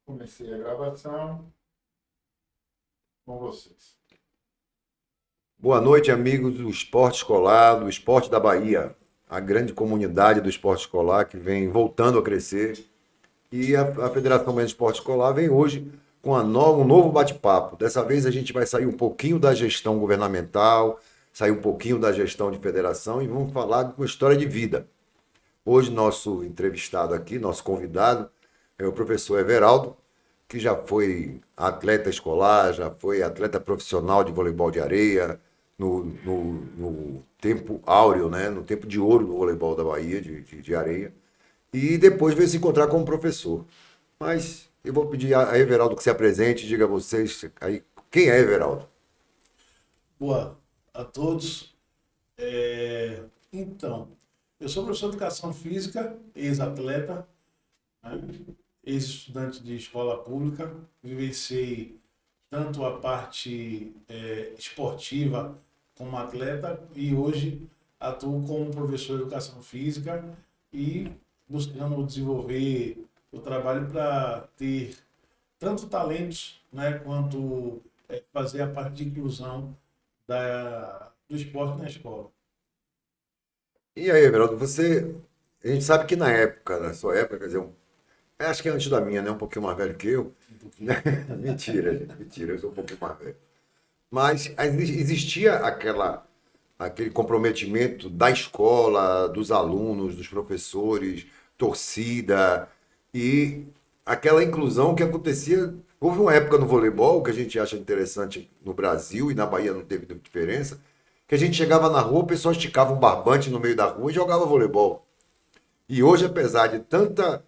Comecei a gravação com vocês. Boa noite, amigos do Esporte Escolar, do Esporte da Bahia, a grande comunidade do esporte escolar que vem voltando a crescer. E a Federação Baiana de Esporte Escolar vem hoje com um novo bate-papo. Dessa vez a gente vai sair um pouquinho da gestão governamental, sair um pouquinho da gestão de federação e vamos falar de uma história de vida. Hoje, nosso entrevistado aqui, nosso convidado, é o professor Everaldo, que já foi atleta escolar, já foi atleta profissional de voleibol de areia, no tempo áureo, né? No tempo de ouro do voleibol da Bahia, de areia. E depois veio se encontrar como professor. Mas eu vou pedir a Everaldo que se apresente e diga a vocês aí, quem é Everaldo? Boa a todos. Então, eu sou professor de educação física, ex-atleta, né? Ex-estudante de escola pública, vivenciei tanto a parte esportiva como atleta e hoje atuo como professor de educação física e buscando desenvolver o trabalho para ter tanto talentos, né, quanto fazer a parte de inclusão do esporte na escola. E aí, Everaldo, a gente sabe que na época, na sua época, quer dizer, acho que é antes da minha, né? Um pouquinho mais velho que eu. Um pouquinho. Mentira, gente, mentira, eu sou um pouquinho mais velho. Mas existia aquele comprometimento da escola, dos alunos, dos professores, torcida e aquela inclusão que acontecia. Houve uma época no voleibol que a gente acha interessante no Brasil e na Bahia não teve diferença, que a gente chegava na rua, o pessoal esticava um barbante no meio da rua e jogava voleibol. E hoje, apesar de tanto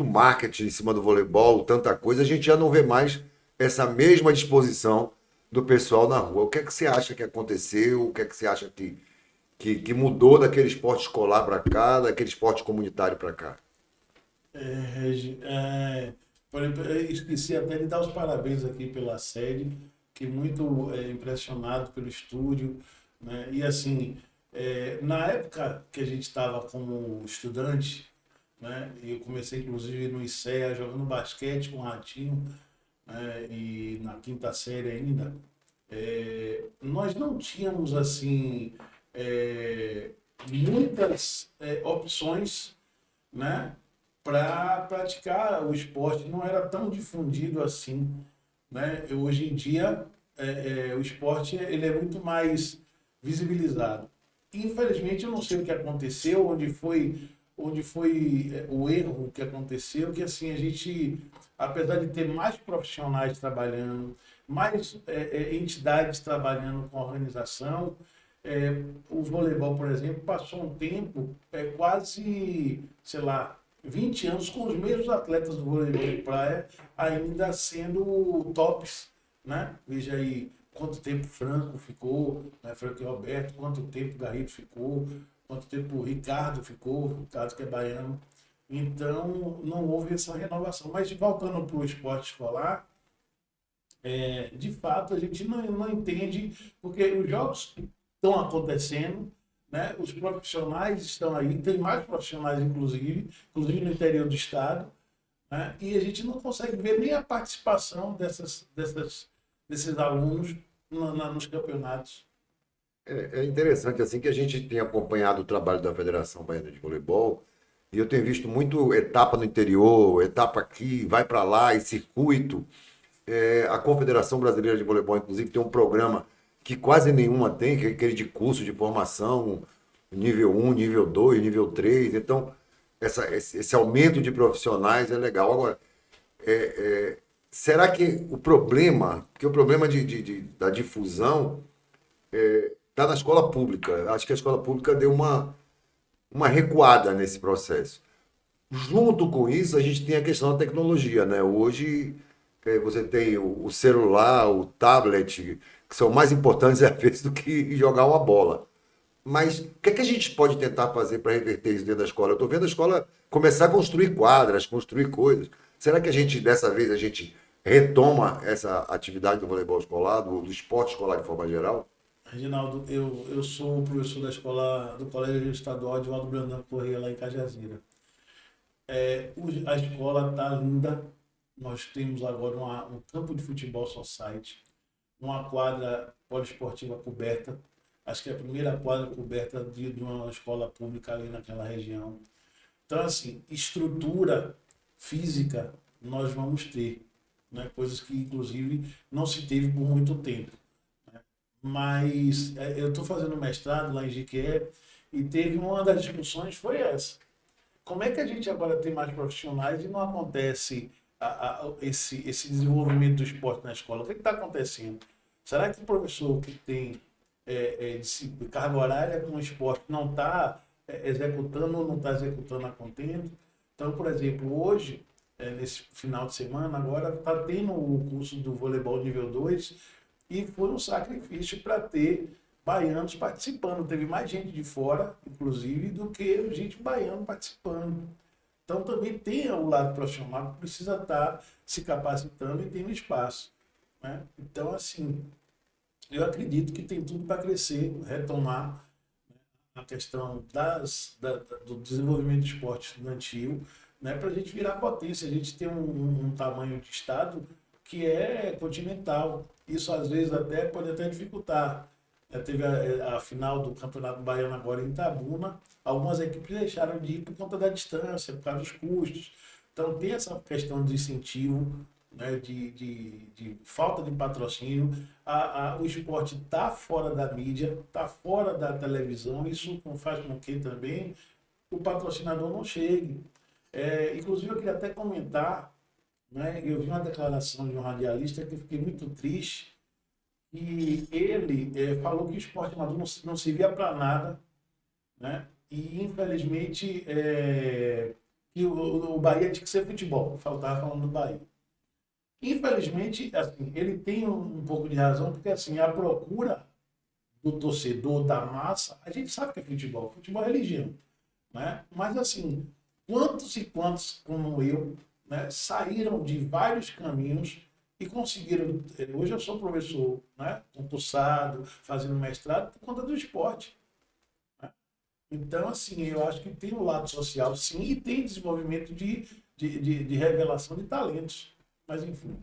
marketing em cima do voleibol, tanta coisa, a gente já não vê mais essa mesma disposição do pessoal na rua. O que é que você acha que aconteceu? O que é que você acha que mudou daquele esporte escolar para cá, daquele esporte comunitário para cá? Regi, por exemplo, eu esqueci até de dar os parabéns aqui pela série, que muito impressionado pelo estúdio, né? E assim, na época que a gente estava como estudante, né? E eu comecei inclusive no ICEA jogando basquete com o Ratinho, né? E na quinta série ainda, nós não tínhamos assim é, muitas opções, né, para praticar o esporte, não era tão difundido assim, né? Hoje em dia o esporte ele é muito mais visibilizado. Infelizmente eu não sei o que aconteceu, onde foi o erro que aconteceu, que assim a gente, apesar de ter mais profissionais trabalhando, mais entidades trabalhando com a organização, o voleibol, por exemplo, passou um tempo, quase, sei lá, 20 anos com os mesmos atletas do voleibol de praia ainda sendo tops, né? Veja aí quanto tempo Franco ficou, né? Franco e Roberto, quanto tempo Garrido ficou, quanto tempo Ricardo ficou, Ricardo que é baiano. Então, não houve essa renovação. Mas voltando para o esporte escolar, de fato, a gente não entende, porque os jogos estão acontecendo, né? Os profissionais estão aí, tem mais profissionais, inclusive no interior do estado, né? E a gente não consegue ver nem a participação desses alunos nos campeonatos. É interessante assim que a gente tem acompanhado o trabalho da Federação Baiana de Voleibol e eu tenho visto muito etapa no interior, etapa aqui, vai para lá e circuito. A Confederação Brasileira de Voleibol, inclusive, tem um programa que quase nenhuma tem, que é aquele de curso de formação, nível um, nível 2, nível 3. Então, esse aumento de profissionais é legal. Agora, será que o problema, porque o problema da difusão está na escola pública. Acho que a escola pública deu uma recuada nesse processo. Junto com isso, a gente tem a questão da tecnologia, né? Hoje, você tem o celular, o tablet, que são mais importantes às vezes do que jogar uma bola. Mas o que é que a gente pode tentar fazer para reverter isso dentro da escola? Eu estou vendo a escola começar a construir quadras, construir coisas. Será que dessa vez, a gente retoma essa atividade do voleibol escolar, do esporte escolar de forma geral? Reginaldo, eu sou professor da escola do Colégio Estadual de Valdo Brandão Corrêa, lá em Cajazeiras. A escola tá linda, nós temos agora um campo de futebol society, uma quadra poliesportiva coberta. Acho que é a primeira quadra coberta de uma escola pública ali naquela região. Então, assim, estrutura física nós vamos ter, né? Coisas que, inclusive, não se teve por muito tempo. Né? Mas eu estou fazendo mestrado lá em Jequié e teve uma das discussões foi essa. Como é que a gente agora tem mais profissionais e não acontece esse desenvolvimento do esporte na escola? O que está acontecendo? Será que o professor que tem carga horária com o esporte não está executando ou não está executando a contento? Então, por exemplo, hoje, nesse final de semana, agora está tendo o curso do voleibol nível 2 e foi um sacrifício para ter baianos participando. Teve mais gente de fora, inclusive, do que gente baiana participando. Então também tem o lado profissional que precisa estar se capacitando e tendo espaço. Né? Então, assim, eu acredito que tem tudo para crescer, retomar a questão do desenvolvimento do esporte estudantil, né, para a gente virar potência. A gente tem um tamanho de estado que é continental. Isso às vezes pode até dificultar. Teve a final do Campeonato Baiano agora em Itabuna. Algumas equipes deixaram de ir por conta da distância, por causa dos custos. Então tem essa questão de incentivo, né, de falta de patrocínio. O esporte está fora da mídia, está fora da televisão. Isso faz com que também o patrocinador não chegue. Inclusive eu queria até comentar, né, eu vi uma declaração de um radialista que eu fiquei muito triste, e ele falou que o esporte amador não servia para nada, né? E infelizmente que o Bahia tinha que ser futebol. Estava falando do Bahia. Infelizmente, assim, ele tem um pouco de razão, porque assim, a procura do torcedor, da massa, a gente sabe que é futebol. Futebol é religião, né? Mas assim, quantos e quantos como eu, né, saíram de vários caminhos e conseguiram. Hoje eu sou professor, né, concursado, fazendo mestrado por conta do esporte. Né? Então, assim, eu acho que tem o lado social, sim, e tem desenvolvimento de revelação de talentos. Mas, enfim.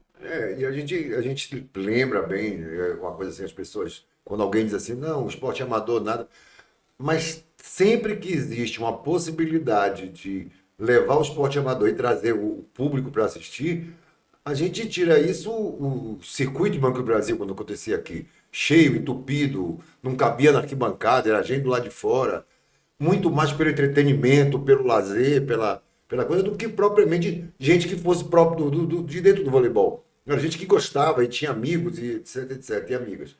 E a gente lembra bem, uma coisa assim, as pessoas, quando alguém diz assim, não, o esporte é amador, nada. Mas sempre que existe uma possibilidade de levar o esporte amador e trazer o público para assistir, a gente tira isso, o circuito de Banco do Brasil, quando acontecia aqui, cheio, entupido, não cabia na arquibancada, era gente do lado de fora, muito mais pelo entretenimento, pelo lazer, pela coisa, do que propriamente gente que fosse próprio de dentro do voleibol. Era gente que gostava e tinha amigos, e etc, e amigas.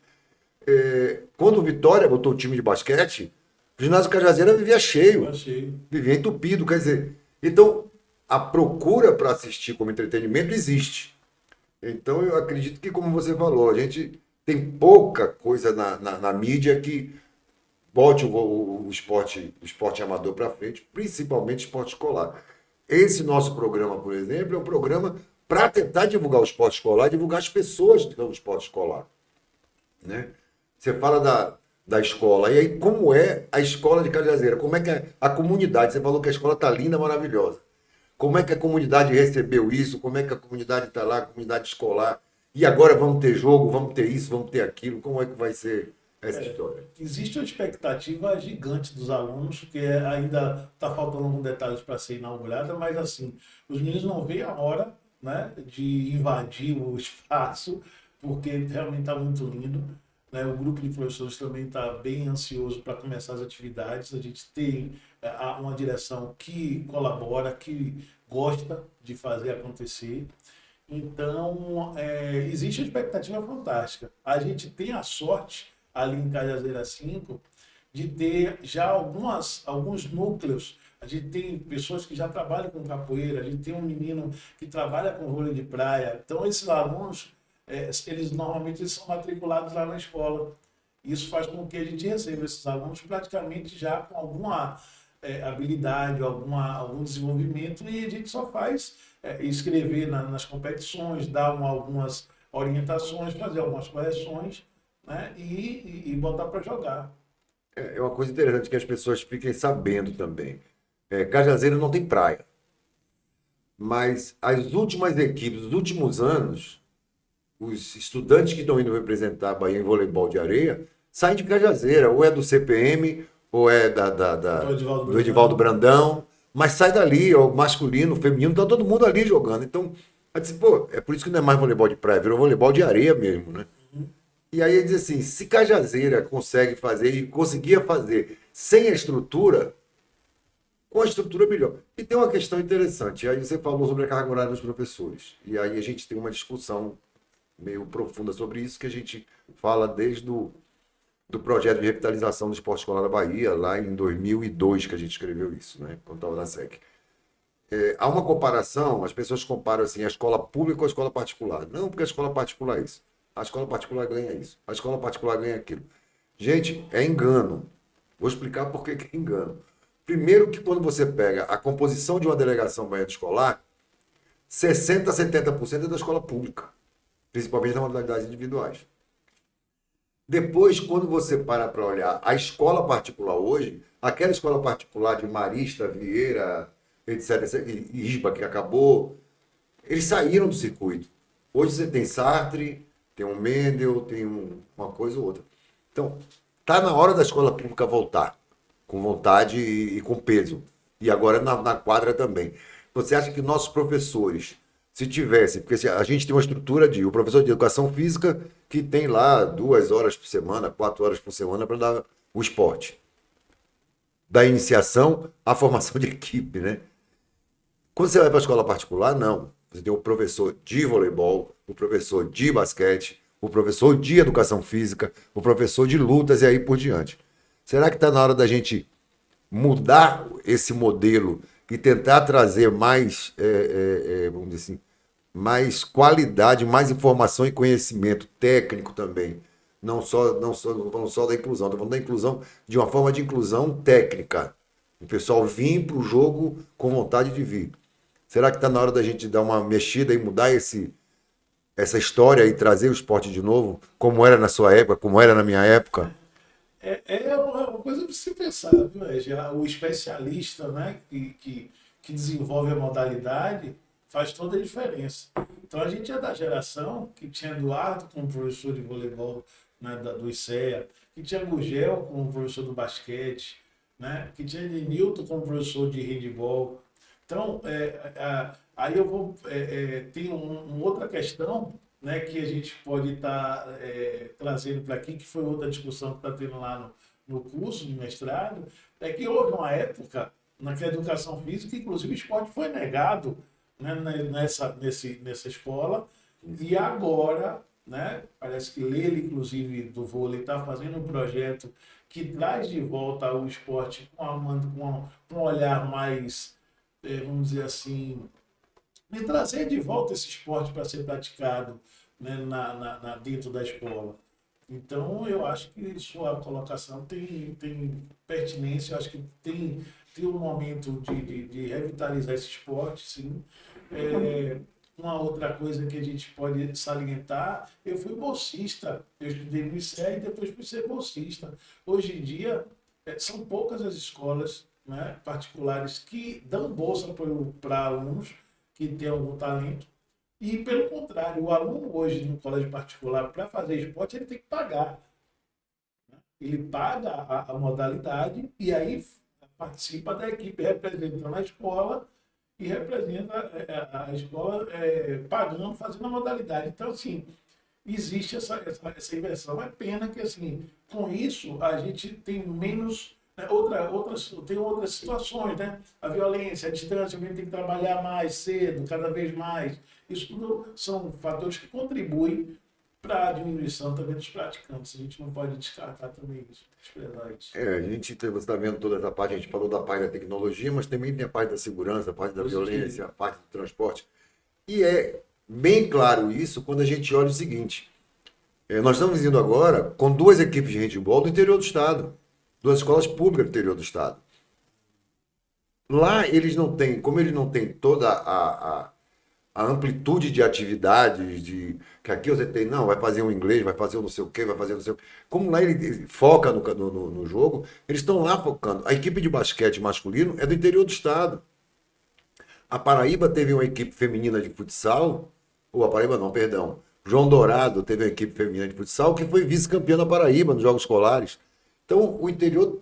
Quando o Vitória botou o time de basquete, o ginásio Cajazeira vivia cheio, Eu achei. vivia entupido, quer dizer. Então, a procura para assistir como entretenimento existe. Então, eu acredito que, como você falou, a gente tem pouca coisa na mídia que bote o esporte amador para frente, principalmente esporte escolar. Esse nosso programa, por exemplo, é um programa para tentar divulgar o esporte escolar, divulgar as pessoas do esporte escolar. Né? Você fala da escola, e aí como é a escola de Cajazeira? Como é que é a comunidade? Você falou que a escola está linda, maravilhosa. Como é que a comunidade recebeu isso? Como é que a comunidade está lá, a comunidade escolar? E agora vamos ter jogo, vamos ter isso, vamos ter aquilo. Como é que vai ser essa história? Existe uma expectativa gigante dos alunos, que ainda está faltando alguns detalhes para ser inaugurada, mas assim, os meninos não veem a hora, né, de invadir o espaço, porque realmente está muito lindo. Né? O grupo de professores também está bem ansioso para começar as atividades. A gente tem uma direção que colabora, que gosta de fazer acontecer. Então, existe uma expectativa fantástica. A gente tem a sorte, ali em Cajazeira 5, de ter já alguns núcleos. A gente tem pessoas que já trabalham com capoeira, a gente tem um menino que trabalha com vôlei de praia. Então, esses alunos, eles são matriculados lá na escola. Isso faz com que a gente receba esses alunos praticamente já com alguma habilidade, algum desenvolvimento, e a gente só faz escrever nas competições, dar algumas orientações, fazer algumas correções, né, e botar para jogar. É uma coisa interessante que as pessoas fiquem sabendo também. Cajazeira não tem praia, mas as últimas equipes, os últimos anos, os estudantes que estão indo representar a Bahia em voleibol de areia saem de Cajazeira, ou é do CPM, ou é do Edivaldo Brandão, mas sai dali, é o masculino, o feminino, tá todo mundo ali jogando. Então, eu disse, pô, é por isso que não é mais voleibol de praia, virou voleibol de areia mesmo, né? E aí ele diz assim, se Cajazeira consegue fazer e conseguia fazer sem a estrutura, com a estrutura melhor. E tem uma questão interessante, aí você falou sobre a carga horária dos professores, e aí a gente tem uma discussão meio profunda sobre isso, que a gente fala desde do projeto de revitalização do esporte escolar da Bahia, lá em 2002 que a gente escreveu isso, né, quando estava na SEC. Há uma comparação, as pessoas comparam assim, a escola pública com a escola particular. Não, porque a escola particular é isso. A escola particular ganha isso. A escola particular ganha aquilo. Gente, é engano. Vou explicar por que é engano. Primeiro que quando você pega a composição de uma delegação baiana escolar, 60% a 70% é da escola pública, principalmente nas modalidades individuais. Depois, quando você para olhar a escola particular hoje, aquela escola particular de Marista, Vieira, etc., e Isba, que acabou, eles saíram do circuito. Hoje você tem Sartre, tem um Mendel, tem uma coisa ou outra. Então, está na hora da escola pública voltar, com vontade e com peso. E agora na quadra também. Você acha que nossos professores, se tivessem, porque a gente tem uma estrutura o professor de educação física que tem lá 2 horas por semana, 4 horas por semana para dar o esporte. Da iniciação à formação de equipe, né? Quando você vai para a escola particular, não. Você tem o professor de voleibol, o professor de basquete, o professor de educação física, o professor de lutas e aí por diante. Será que está na hora da gente mudar esse modelo e tentar trazer mais, vamos dizer assim, mais qualidade, mais informação e conhecimento técnico também? Não falando só da inclusão, estou falando da inclusão de uma forma de inclusão técnica. O pessoal vir para o jogo com vontade de vir. Será que está na hora da gente dar uma mexida e mudar essa história e trazer o esporte de novo, como era na sua época, como era na minha época? É uma coisa para se pensar, viu? Já o especialista, né, que desenvolve a modalidade faz toda a diferença. Então a gente é da geração que tinha Eduardo como professor de voleibol, né, do ICEA, que tinha Gugel como professor do basquete, né, que tinha Nilton como professor de handebol. Então, aí eu vou. Tem uma outra questão, né, que a gente pode estar trazendo para aqui, que foi outra discussão que está tendo lá no curso de mestrado, é que houve uma época na que a educação física, inclusive o esporte foi negado, né, nessa escola, e agora, né, parece que Lele, inclusive, do vôlei, está fazendo um projeto que traz de volta o esporte com um olhar mais, vamos dizer assim, de trazer de volta esse esporte para ser praticado, né, dentro da escola. Então, eu acho que sua colocação tem pertinência, eu acho que tem um momento de revitalizar esse esporte, sim. Uma outra coisa que a gente pode salientar, eu fui bolsista, eu estudei no ICE e depois fui ser bolsista. Hoje em dia, são poucas as escolas, né, particulares que dão bolsa para alunos que têm algum talento. E, pelo contrário, o aluno hoje no colégio particular, para fazer esporte, ele tem que pagar. Ele paga a modalidade e aí participa da equipe representando a escola e representa a escola pagando, fazendo a modalidade. Então, assim, existe essa inversão. É pena que, assim, com isso, a gente tem menos... tem outras situações, né? A violência, a distância, a gente tem que trabalhar mais cedo, cada vez mais. Isso tudo são fatores que contribuem para a diminuição também dos praticantes. A gente não pode descartar também isso, desprezar isso. Você está vendo toda essa parte, a gente falou da parte da tecnologia, mas também tem a parte da segurança, a parte da violência, a parte do transporte. E é bem claro isso quando a gente olha o seguinte. Nós estamos indo agora com 2 equipes de handebol do interior do estado. 2 escolas públicas do interior do estado. Lá eles não têm, como eles não têm toda a amplitude de atividades, que aqui você tem, não, vai fazer um inglês, vai fazer um não sei o quê, vai fazer não sei o quê. Como lá ele foca no jogo, eles estão lá focando. A equipe de basquete masculino é do interior do estado. A Paraíba teve uma equipe feminina de futsal, ou a Paraíba não, perdão. João Dourado teve uma equipe feminina de futsal que foi vice-campeã da Paraíba nos Jogos Escolares. Então, o interior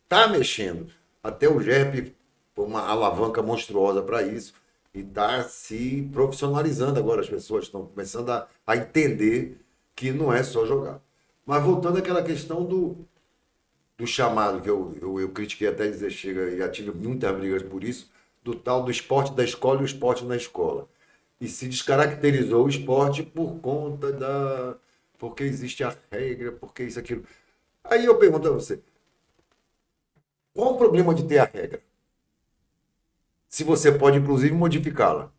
está mexendo. Até o GEP foi uma alavanca monstruosa para isso e está se profissionalizando agora. As pessoas estão começando a entender que não é só jogar. Mas voltando àquela questão do chamado, que eu critiquei até dizer chega, e já tive muitas brigas por isso, do tal do esporte da escola e o esporte na escola. E se descaracterizou o esporte por conta da... porque existe a regra, porque isso, aquilo. Aí eu pergunto a você, qual o problema de ter a regra? Se você pode, inclusive, modificá-la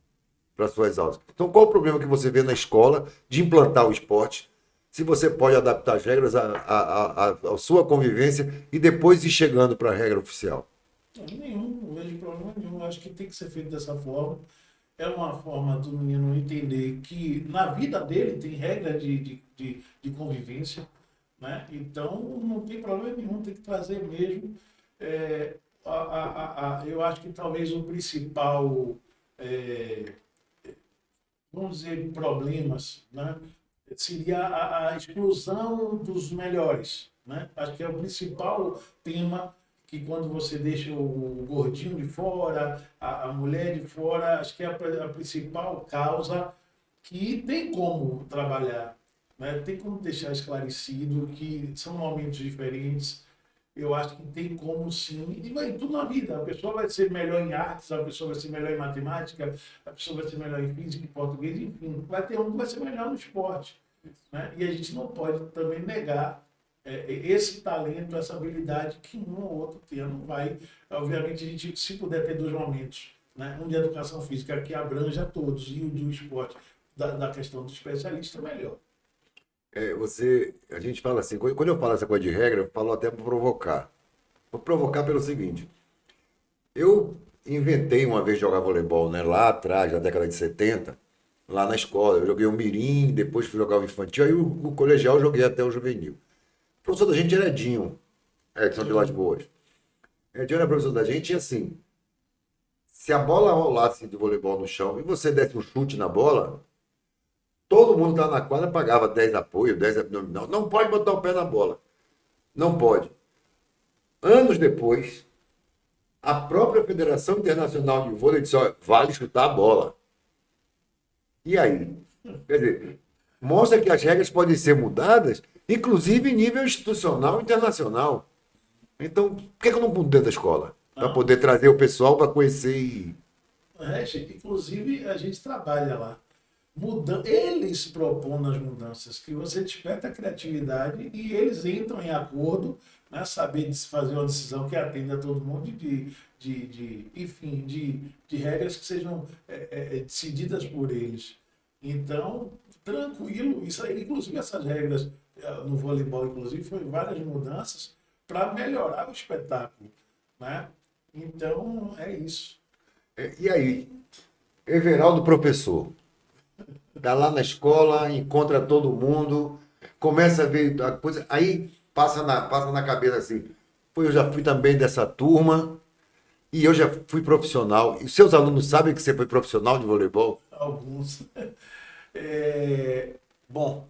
para suas aulas. Então, qual o problema que você vê na escola de implantar o esporte, se você pode adaptar as regras à sua convivência e depois ir chegando para a regra oficial? Nenhum, não vejo problema nenhum. Acho que tem que ser feito dessa forma. É uma forma do menino entender que na vida dele tem regra de convivência, né? Então não tem problema nenhum, tem que trazer mesmo. É, eu acho que talvez o principal, é, vamos dizer, problemas, né? Seria a exclusão dos melhores, né? Acho que é o principal tema que quando você deixa o gordinho de fora, a mulher de fora, acho que é a principal causa que tem como trabalhar, né? Tem como deixar esclarecido que são momentos diferentes. Eu acho que tem como sim, e vai tudo na vida. A pessoa vai ser melhor em artes, a pessoa vai ser melhor em matemática, a pessoa vai ser melhor em física, em português, enfim. Vai ter um que vai ser melhor no esporte, né? E a gente não pode também negar esse talento, essa habilidade que um ou outro tem. Não vai, obviamente, a gente, se puder ter dois momentos, né? Um de educação física que abranja todos e o do esporte, da questão do especialista, melhor. A gente fala assim, quando eu falo essa coisa de regra, eu falo até para provocar. Vou provocar pelo seguinte, eu inventei uma vez jogar voleibol, né, lá atrás, na década de 70, lá na escola. Eu joguei o mirim, depois fui jogar o infantil, aí o colegial eu joguei até o juvenil. O professor da gente era Edinho, Edson de Las Boas. Edinho era professor da gente e assim, se a bola rolasse de voleibol no chão e você desse um chute na bola, todo mundo que estava na quadra pagava 10 apoio, 10 abdominal. Não pode botar o pé na bola. Não pode. Anos depois, a própria Federação Internacional de Vôlei disse, olha, vale chutar a bola. E aí? Quer dizer, mostra que as regras podem ser mudadas, inclusive em nível institucional internacional. Então, por que eu não mudo dentro da escola? Para poder trazer o pessoal para conhecer e... Inclusive, a gente trabalha lá. Eles propondo as mudanças, que você desperta a criatividade e eles entram em acordo, né, saber de se fazer uma decisão que atenda a todo mundo enfim, de regras que sejam decididas por eles. Então, tranquilo, isso aí, inclusive essas regras no voleibol, inclusive, foi várias mudanças para melhorar o espetáculo, né? Então, é isso. E aí? Everaldo professor. Está lá na escola, encontra todo mundo, começa a ver a coisa, aí passa na cabeça assim, pô, eu já fui também dessa turma e eu já fui profissional. E seus alunos sabem que você foi profissional de voleibol? Alguns. Bom,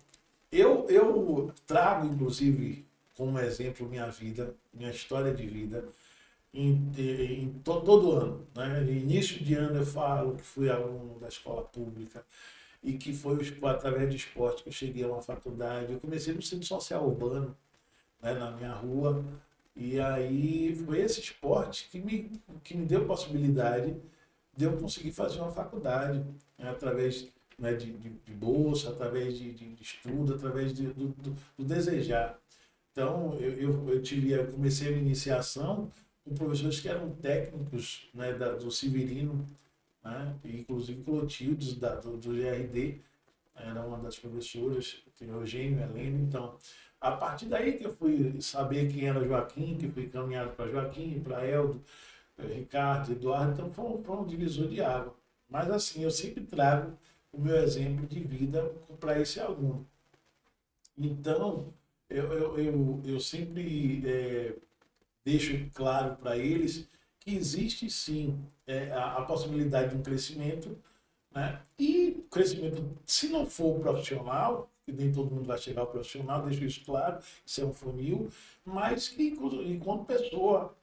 eu trago, inclusive, como exemplo minha vida, minha história de vida, todo ano. Né? No início de ano eu falo que fui aluno da escola pública e que foi através de esporte que eu cheguei a uma faculdade. Eu comecei no centro social urbano, né, na minha rua, e aí foi esse esporte que me deu possibilidade de eu conseguir fazer uma faculdade, né, através, né, de bolsa, através de estudo, através do desejar. Então, eu comecei a minha iniciação com professores que eram técnicos, né, do Severino, né, e inclusive Clotildes, do GRD, era uma das professoras, tem Eugênio, Helena. Então, a partir daí que eu fui saber quem era Joaquim, que fui encaminhado para Joaquim, para Eldo, Ricardo, Eduardo, então foi um divisor de água. Mas assim, eu sempre trago o meu exemplo de vida para esse aluno. Então, eu sempre deixo claro para eles que existe sim a possibilidade de um crescimento, né? E o crescimento, se não for profissional, que nem todo mundo vai chegar ao profissional, deixo isso claro, isso é um funil, mas que enquanto pessoa,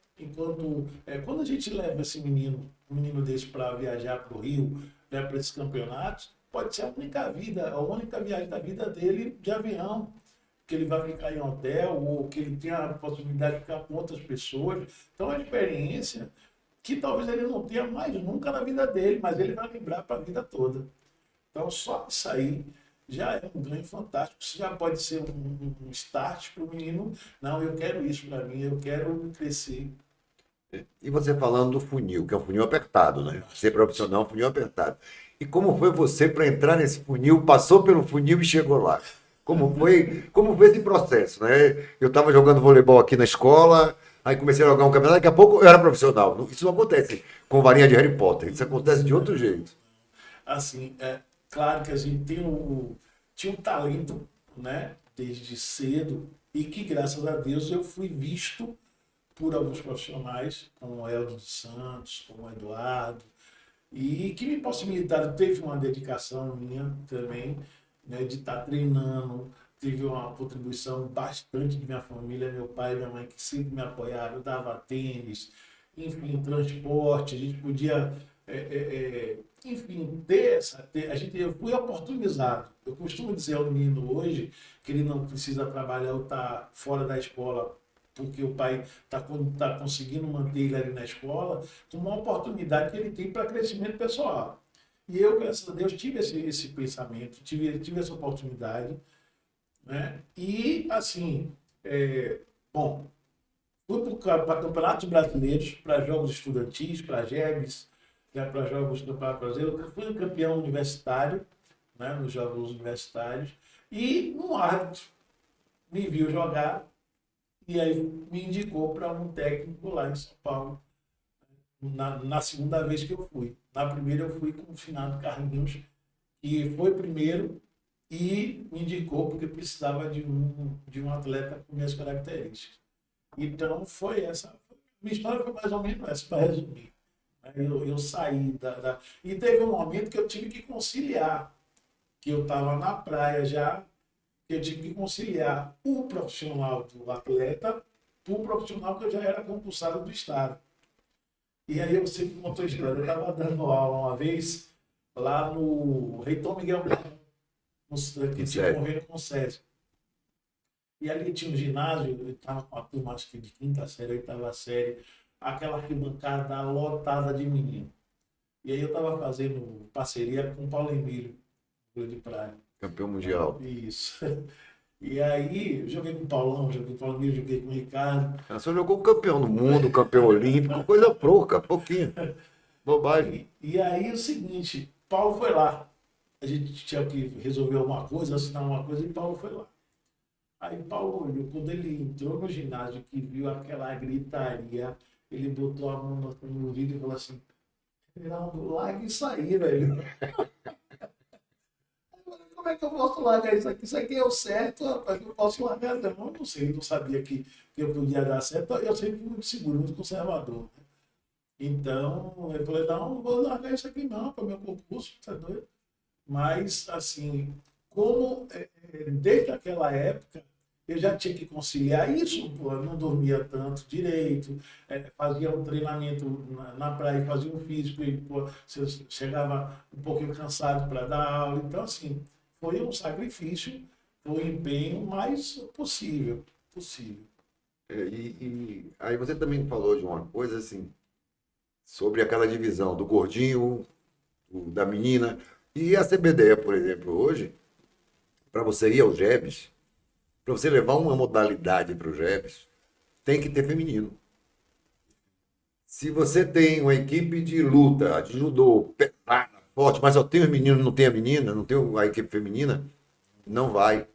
quando a gente leva esse menino, um menino desse para viajar para o Rio, né, para esses campeonatos, pode ser a única viagem da vida dele de avião, que ele vai ficar em hotel, ou que ele tenha a possibilidade de ficar com outras pessoas. Então, é uma experiência que talvez ele não tenha mais nunca na vida dele, mas ele vai lembrar para a vida toda. Então, só isso aí já é um ganho fantástico. Isso já pode ser um start para o menino. Não, eu quero isso para mim, eu quero crescer. E você falando do funil, que é um funil apertado, né? Ser profissional é um funil apertado. E como foi você para entrar nesse funil, passou pelo funil e chegou lá? Como foi esse processo, né? Eu estava jogando voleibol aqui na escola, aí comecei a jogar um campeonato, daqui a pouco eu era profissional. Isso não acontece com varinha de Harry Potter, isso acontece de outro jeito. Assim, é claro que a gente tinha um talento, né, desde cedo, e que graças a Deus eu fui visto por alguns profissionais, como o Eldo dos Santos, como o Eduardo, e que me possibilitaram, teve uma dedicação minha também, né, de estar treinando, tive uma contribuição bastante de minha família, meu pai e minha mãe, que sempre me apoiaram, eu dava tênis, enfim, transporte, a gente podia, enfim, eu fui oportunizado. Eu costumo dizer ao menino hoje que ele não precisa trabalhar ou estar fora da escola porque o pai está conseguindo manter ele ali na escola, uma oportunidade que ele tem para crescimento pessoal. E eu, graças a Deus, tive esse pensamento, tive essa oportunidade, né? E, assim, bom, fui para campeonatos brasileiros, para jogos estudantis, para GEBs, né, para jogos do Campeonato Brasileiro. Eu fui campeão universitário, né, nos jogos universitários, e um árbitro me viu jogar e aí me indicou para um técnico lá em São Paulo, na segunda vez que eu fui. Na primeira eu fui com o finado Carlinhos, que foi primeiro e me indicou porque precisava de um atleta com minhas características. Então foi essa. Minha história foi mais ou menos essa, para resumir. Eu saí E teve um momento que eu tive que conciliar, que eu estava na praia já, que eu tive que conciliar o profissional do atleta com o profissional que eu já era compulsado do Estado. E aí eu sempre conto a história. Eu estava dando aula uma vez lá no Reitor Miguel Branco, que tinha convênio com o SESI. E ali tinha um ginásio, eu estava com uma turma, acho que de quinta série, oitava série, aquela arquibancada lotada de menino. E aí eu estava fazendo parceria com o Paulo Emílio, de praia. Campeão mundial. Isso. E aí, eu joguei com o Paulão, joguei com o Paulo Emílio, joguei com o Ricardo. Ela só jogou com campeão do mundo, campeão olímpico, coisa pouca, pouquinho. Bobagem. E aí o seguinte, Paulo foi lá. A gente tinha que resolver alguma coisa, assinar uma coisa, e Paulo foi lá. Aí Paulo olhou, quando ele entrou no ginásio, que viu aquela gritaria, ele botou a mão no vidro e falou assim, Reinaldo, larga isso aí, velho. Como é que eu posso largar isso aqui? Isso aqui é o certo, rapaz, não posso largar não. Eu não sei, não sabia que eu podia dar certo. Eu sempre fui muito seguro, muito conservador. Né? Então, eu falei, não vou largar isso aqui não, para o meu concurso, tá doido? Mas, assim, desde aquela época, eu já tinha que conciliar isso, pô, eu não dormia tanto direito, fazia um treinamento na praia, fazia um físico, e pô, você chegava um pouquinho cansado para dar aula. Então, assim, foi um sacrifício, foi um empenho, mas possível. E aí você também falou de uma coisa assim, sobre aquela divisão do gordinho, da menina. E a CBDE, por exemplo, hoje, para você ir ao GEBS, para você levar uma modalidade para o GEBS, tem que ter feminino. Se você tem uma equipe de luta, de judô, pesada, forte, mas só tem os meninos, não tem a menina, não tem a equipe feminina, não vai.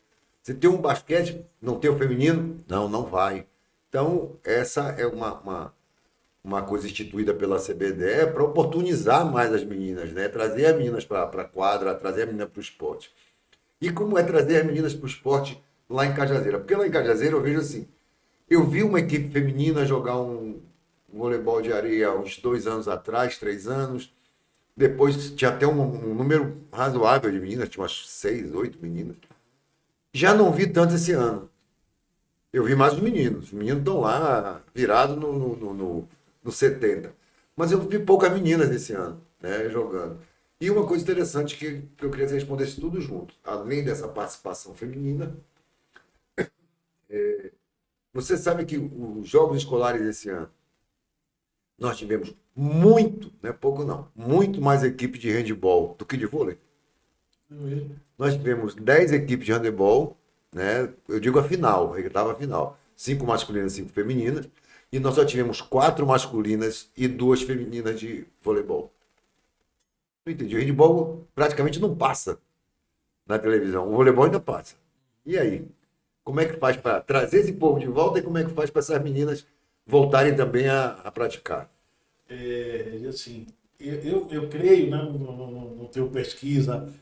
Se tem um basquete, não tem o feminino, não vai. Então, essa é uma coisa instituída pela CBDE para oportunizar mais as meninas, né? Trazer as meninas para a quadra, trazer a menina para o esporte. E como é trazer as meninas para o esporte lá em Cajazeira? Porque lá em Cajazeira eu vejo assim, eu vi uma equipe feminina jogar um voleibol de areia há uns 2 anos atrás, 3 anos. Depois tinha até um número razoável de meninas, tinha umas 6, 8 meninas. Já não vi tanto esse ano. Eu vi mais os meninos. Os meninos estão lá virados no 70. Mas eu vi poucas meninas esse ano, né, jogando. E uma coisa interessante que eu queria que você respondesse tudo junto. Além dessa participação feminina, você sabe que os jogos escolares esse ano, nós tivemos muito, não é pouco não, muito mais equipes de handebol do que de vôlei. Nós tivemos 10 equipes de handebol, né? Eu digo a final, a oitava final. 5 masculinas e 5 femininas. E nós só tivemos 4 masculinas e 2 femininas de voleibol. Não entendi. O handebol praticamente não passa na televisão. O voleibol ainda passa. E aí? Como é que faz para trazer esse povo de volta e como é que faz para essas meninas voltarem também a praticar? Assim, eu creio, né, no teu pesquisa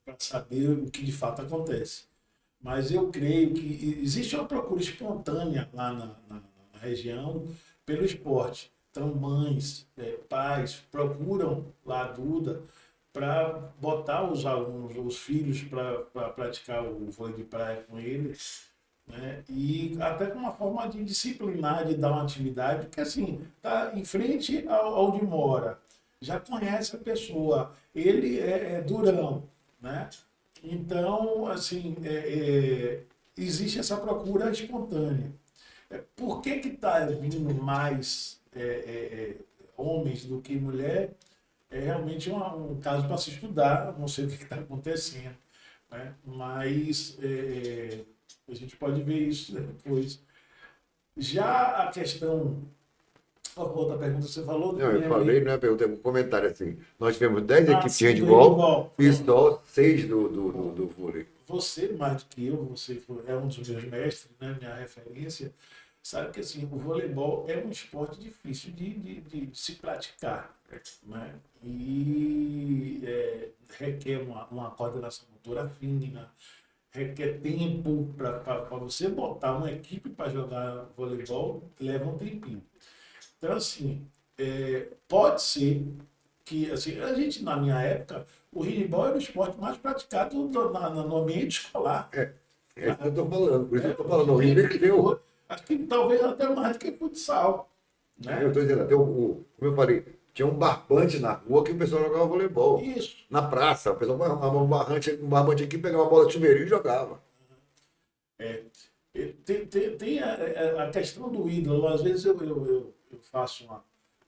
para saber o que de fato acontece. Mas eu creio que existe uma procura espontânea lá na região pelo esporte. Então, mães, pais procuram lá a Duda para botar os alunos, os filhos, para praticar o vôlei de praia com eles, né? E até com uma forma de disciplinar, de dar uma atividade, porque assim, está em frente ao de mora, já conhece a pessoa, ele é durão, né? Então, assim, existe essa procura espontânea. Por que está vindo mais homens do que mulher? É realmente um caso para se estudar, não sei o que está acontecendo, né? Mas a gente pode ver isso depois. Já a questão. Qual foi a outra pergunta que você falou? Não, eu falei, não é pergunta, é um comentário assim. Nós tivemos 10 equipes de sim, do handebol handebol. e só 6 do vôlei. Você, mais do que eu, é um dos meus mestres, né, minha referência, sabe que assim, o voleibol é um esporte difícil de se praticar, né? E requer uma coordenação motora fina, requer tempo para você botar uma equipe para jogar voleibol, leva um tempinho. Então, assim, pode ser que, assim, a gente, na minha época, o handebol era o esporte mais praticado no ambiente escolar. É isso que eu estou falando, por isso que eu estou falando. O inverteu. Acho que talvez até mais do que futsal, né? Eu estou dizendo, até como eu falei, tinha um barbante na rua que o pessoal jogava voleibol. Isso. Na praça, o pessoal arrumava um barbante aqui, pegava uma bola de chuveirinho e jogava. Tem a questão do ídolo. Às vezes eu faço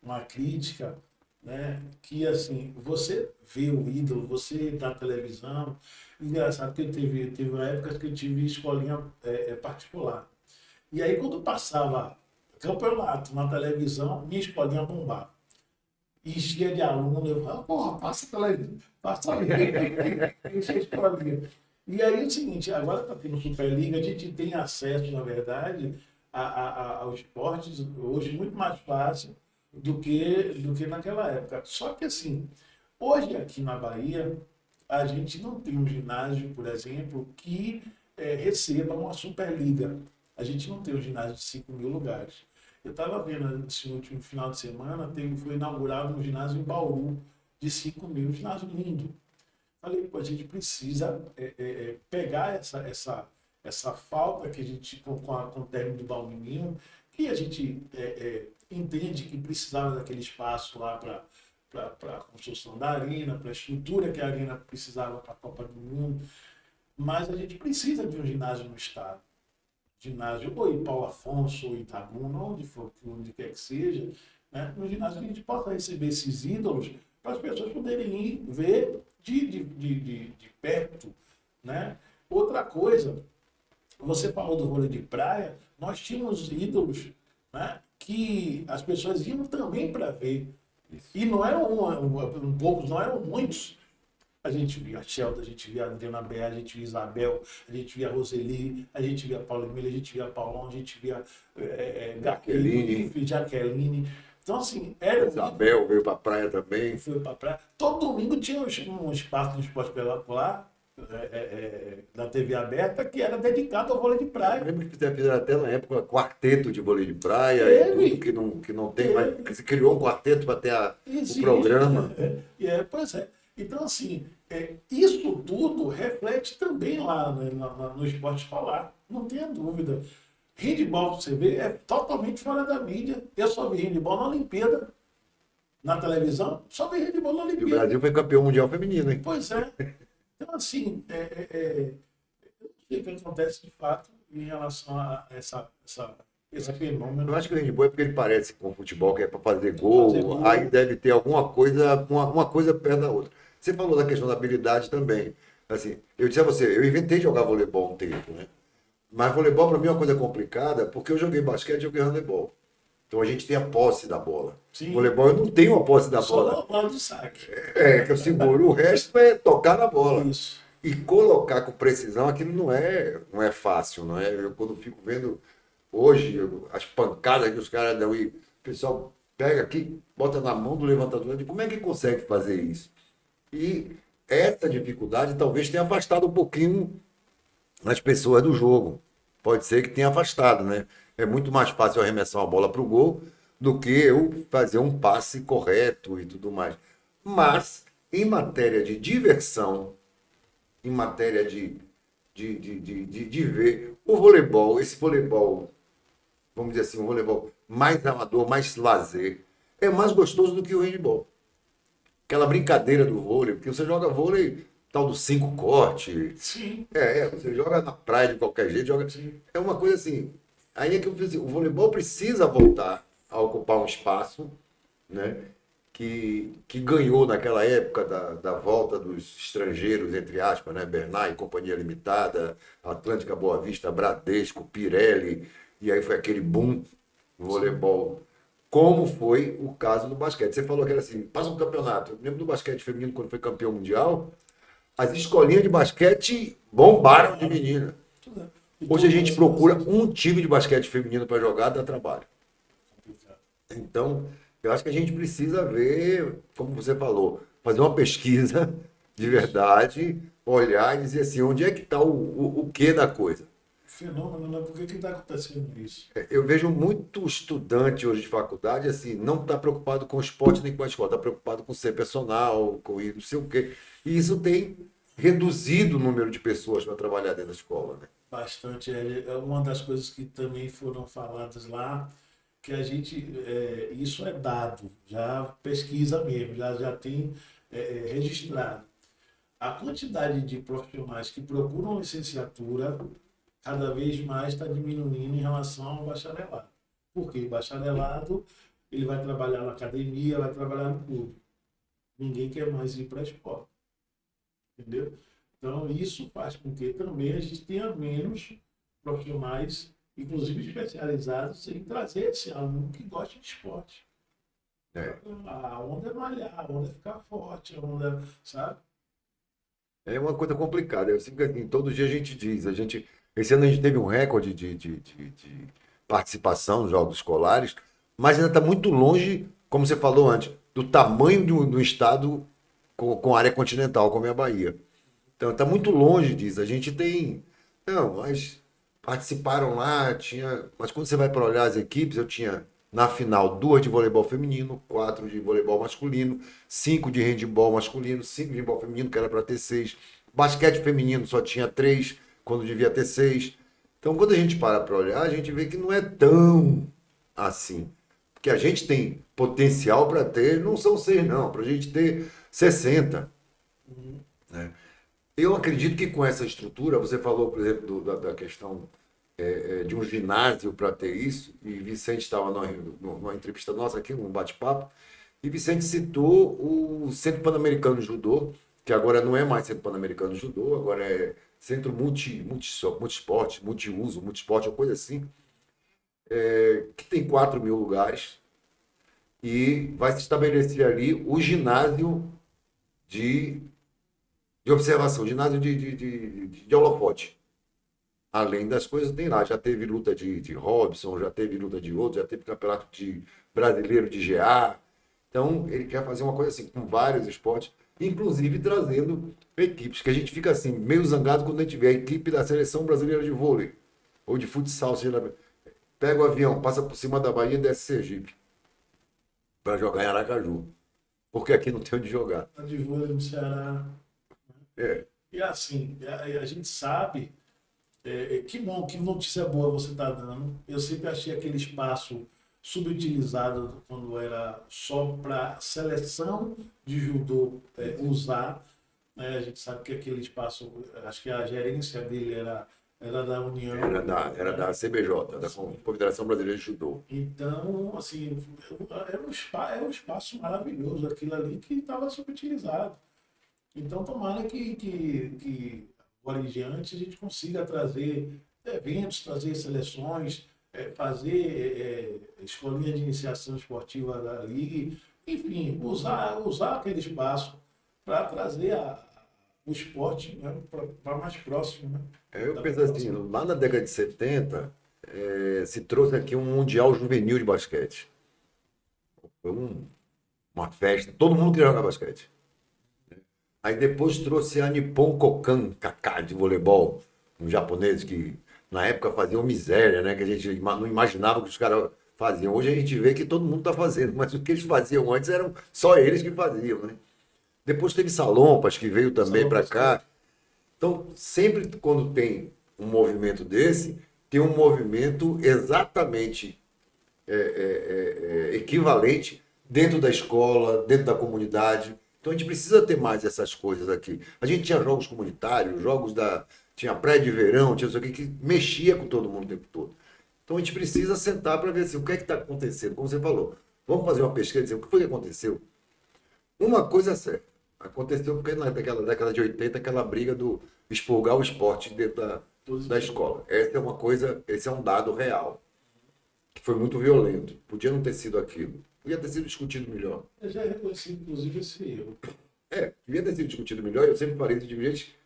uma crítica, né? Que assim, você vê o ídolo, você na televisão. Engraçado que teve uma época que eu tive escolinha particular. E aí quando passava campeonato na televisão, minha escolinha bombava. Enchia de aluno, eu falava, porra, passa a televisão, passa ali, enche a escolinha. E aí é o seguinte, agora está tendo Superliga, a gente tem acesso, na verdade, aos esportes hoje muito mais fácil do que naquela época. Só que assim, hoje aqui na Bahia, a gente não tem um ginásio, por exemplo, que receba uma Superliga. A gente não tem um ginásio de 5 mil lugares. Eu estava vendo esse último final de semana, foi inaugurado um ginásio em Bauru, de 5 mil, um ginásio lindo. Falei, pô, a gente precisa pegar essa falta que a gente, com o término do Balneário, que a gente entende que precisava daquele espaço lá para a construção da arena, para a estrutura que a arena precisava para a Copa do Mundo, mas a gente precisa de um ginásio no estado. Ginásio, ou em Paulo Afonso, ou em Itabuna, onde quer que seja, né? No ginásio que a gente possa receber esses ídolos para as pessoas poderem ir ver de perto, né? Outra coisa, você falou do vôlei de praia, nós tínhamos ídolos, né, que as pessoas iam também para ver. Isso. E não eram poucos, não eram muitos. A gente via a Shelda, a gente via a Adriana Bé, a gente via a Isabel, a gente via a Roseli, a gente via a Paula Emília, a gente via a Paulão, a gente via Jaqueline. Então, assim, era. Isabel veio para a praia também. Foi para a praia. Todo domingo tinha um espaço de esporte lá, da TV aberta que era dedicado ao vôlei de Eu praia. lembro que fizeram até na época quarteto de vôlei de praia Teve. e tudo que não tem mais. Teve. Que se criou um quarteto para ter o Existe. programa. Pois é. Então, assim, isso tudo reflete também lá, né, no esporte escolar, não tenha dúvida. Handebol, você vê, é totalmente fora da mídia. Eu só vi handebol na Olimpíada, na televisão, só vi handebol na E o Olimpíada. Brasil foi campeão mundial feminino, hein? Pois é. Então, assim, eu não sei o que acontece de fato em relação a esse fenômeno. Eu acho que o handebol é porque ele parece com o futebol, que é para fazer gol, Fazer gol. aí deve ter alguma coisa, uma coisa perto da outra. Você falou da questão da habilidade também. Assim, eu disse a você, eu inventei jogar voleibol um tempo, né? Mas voleibol para mim é uma coisa complicada, porque eu joguei basquete e joguei handebol. Então a gente tem a posse da bola. Sim. Voleibol eu não tenho a posse da bola. Só bola de saque. Que eu seguro, o resto é tocar na bola. Isso. E colocar com precisão aquilo não é fácil, não é? Eu quando fico vendo hoje as pancadas que os caras dão e o pessoal pega aqui, bota na mão do levantador, eu digo, como é que consegue fazer isso? E essa dificuldade talvez tenha afastado um pouquinho as pessoas do jogo. Pode ser que tenha afastado, né? É muito mais fácil eu arremessar uma bola para o gol do que eu fazer um passe correto e tudo mais. Mas, em matéria de diversão, em matéria de ver o voleibol, esse voleibol, vamos dizer assim, um voleibol mais amador, mais lazer, é mais gostoso do que o handebol. Aquela brincadeira do vôlei, porque você joga vôlei tal do 5 corte, Sim. você joga na praia de qualquer jeito, joga. É uma coisa assim. Aí é que eu fiz, o voleibol precisa voltar a ocupar um espaço, né? Que ganhou naquela época da volta dos estrangeiros, entre aspas, né? Bernay, Companhia Limitada, Atlântica Boa Vista, Bradesco, Pirelli, e aí foi aquele boom no voleibol. Como foi o caso do basquete. Você falou que era assim, passa um campeonato. Eu lembro do basquete feminino, quando foi campeão mundial, as escolinhas de basquete bombaram de menina. Hoje a gente procura um time de basquete feminino para jogar, dá trabalho. Então, eu acho que a gente precisa ver, como você falou, fazer uma pesquisa de verdade, olhar e dizer assim, onde é que está o quê da coisa. Fenômeno, né? Por que está acontecendo isso? Eu vejo muito estudante hoje de faculdade, assim, não está preocupado com o esporte nem com a escola, está preocupado com ser personal, com ir não sei o quê. E isso tem reduzido o número de pessoas para trabalhar dentro da escola, né? Bastante. É uma das coisas que também foram faladas lá, que a gente, isso é dado, já pesquisa mesmo, já tem registrado. A quantidade de profissionais que procuram licenciatura cada vez mais está diminuindo em relação ao bacharelado. Por quê? Bacharelado, ele vai trabalhar na academia, vai trabalhar no clube. Ninguém quer mais ir para a escola. Entendeu? Então, isso faz com que também a gente tenha menos profissionais, inclusive especializados, em trazer esse aluno que gosta de esporte. A onda é malhar, a onda é ficar forte, a onda, sabe? É uma coisa complicada. Eu sempre, assim, todo dia a gente diz, esse ano a gente teve um recorde de participação nos jogos escolares, mas ainda está muito longe, como você falou antes, do tamanho do estado com área continental, como é a Bahia. Então está muito longe disso. A gente tem. Não, mas participaram lá, Mas quando você vai para olhar as equipes, eu tinha na final 2 de voleibol feminino, 4 de voleibol masculino, 5 de handebol masculino, 5 de handebol feminino, que era para ter 6. Basquete feminino só tinha 3, quando devia ter 6. Então, quando a gente para olhar, a gente vê que não é tão assim. Porque a gente tem potencial para ter, não são 6, não, para a gente ter 60. Né? Eu acredito que com essa estrutura, você falou, por exemplo, da questão de um ginásio para ter isso, e Vicente estava numa entrevista nossa aqui, num bate-papo, e Vicente citou o Centro Pan-Americano de Judô, que agora não é mais Centro Pan-Americano de Judô, agora é Centro Multisport, Multiuso, Multisport, uma coisa assim, que tem 4.000 lugares, e vai se estabelecer ali o ginásio de observação, ginásio de holofote. Além das coisas, tem lá. Já teve luta de Robson, já teve luta de outros, já teve campeonato brasileiro de GA. Então, ele quer fazer uma coisa assim, com vários esportes. inclusive trazendo equipes, que a gente fica assim, meio zangado quando a gente vê a equipe da Seleção Brasileira de Vôlei, ou de futsal, seja lá, pega o avião, passa por cima da Bahia e desce Sergipe, para jogar em Aracaju, porque aqui não tem onde jogar. A de vôlei no Ceará. É, E assim, a gente sabe, que bom, que notícia boa você está dando. Eu sempre achei aquele espaço subutilizado quando era só para seleção de judô usar. Né? A gente sabe que aquele espaço, acho que a gerência dele era da União. era da Né? CBJ, da Confederação Brasileira de Judô. Então, assim, era um espaço maravilhoso, aquilo ali que estava subutilizado. Então, tomara que agora em diante a gente consiga trazer eventos, trazer seleções, fazer escolinha de iniciação esportiva da Liga, enfim, usar aquele espaço para trazer o esporte, né, para mais próximo. Né, Eu da penso assim, população. lá na década de 70, se trouxe aqui um Mundial Juvenil de basquete. Foi uma festa, todo mundo queria jogar basquete. Aí depois trouxe a Nippon Kokan Kaká de voleibol, um japonês que na época faziam miséria, né? Que a gente não imaginava que os caras faziam. Hoje a gente vê que todo mundo está fazendo, mas o que eles faziam antes eram só eles que faziam, né? Depois teve Salompas, que veio também para cá. Então, sempre quando tem um movimento desse, tem um movimento exatamente equivalente dentro da escola, dentro da comunidade. Então a gente precisa ter mais essas coisas aqui. A gente tinha jogos comunitários, tinha pré de verão, tinha isso aqui que mexia com todo mundo o tempo todo. Então a gente precisa sentar para ver assim, o que é que está acontecendo. Como você falou, vamos fazer uma pesquisa e dizer o que foi que aconteceu. Uma coisa é certa, aconteceu porque naquela década de 80, aquela briga do expurgar o esporte dentro da escola. Essa é uma coisa, esse é um dado real, que foi muito violento. Podia não ter sido aquilo. Podia ter sido discutido melhor. Eu já reconheci, inclusive, esse erro. Devia ter sido discutido melhor. Eu sempre falei de gente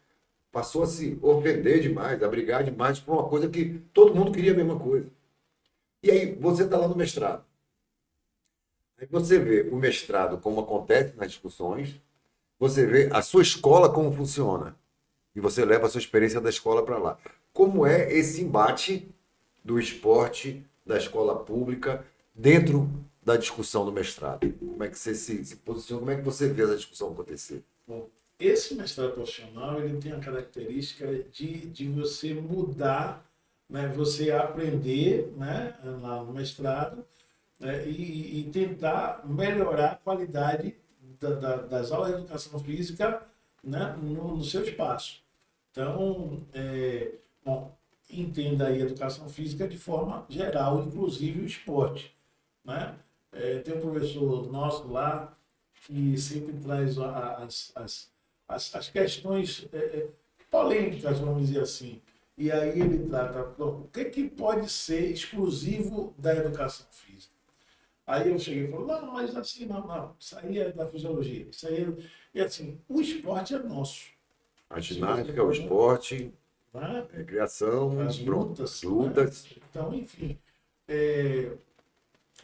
passou a se ofender demais, a brigar demais por uma coisa que todo mundo queria a mesma coisa. E aí você está lá no mestrado. Aí você vê o mestrado como acontece nas discussões, você vê a sua escola como funciona. E você leva a sua experiência da escola para lá. Como é esse embate do esporte, da escola pública, dentro da discussão do mestrado? Como é que você se posiciona? Como é que você vê essa discussão acontecer? Bom, esse mestrado profissional ele tem a característica de você mudar, né, você aprender, né, lá no mestrado, né, e tentar melhorar a qualidade das aulas de educação física, né, no seu espaço. Então, bom, entenda aí a educação física de forma geral, inclusive o esporte. Né? Tem um professor nosso lá que sempre traz as questões polêmicas, vamos dizer assim. E aí ele trata o que pode ser exclusivo da educação física. Aí eu cheguei e falei, não, mas assim, não, isso aí é da fisiologia. Isso aí é assim, o esporte é nosso. A ginástica, o esporte, Né? recreação, As lutas. lutas. Né? Então, enfim,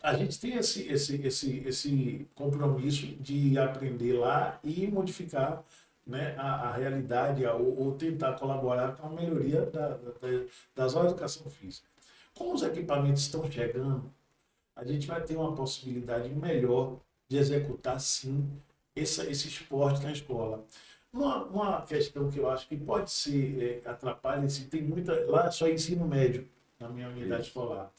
a gente tem esse compromisso de aprender lá e modificar, né, a realidade ou tentar colaborar com a melhoria das aulas de educação física. Como os equipamentos estão chegando, a gente vai ter uma possibilidade melhor de executar, sim, esse esporte na escola. Uma questão que eu acho que pode ser atrapalha, se tem muita. Lá é só ensino médio, na minha unidade escolar.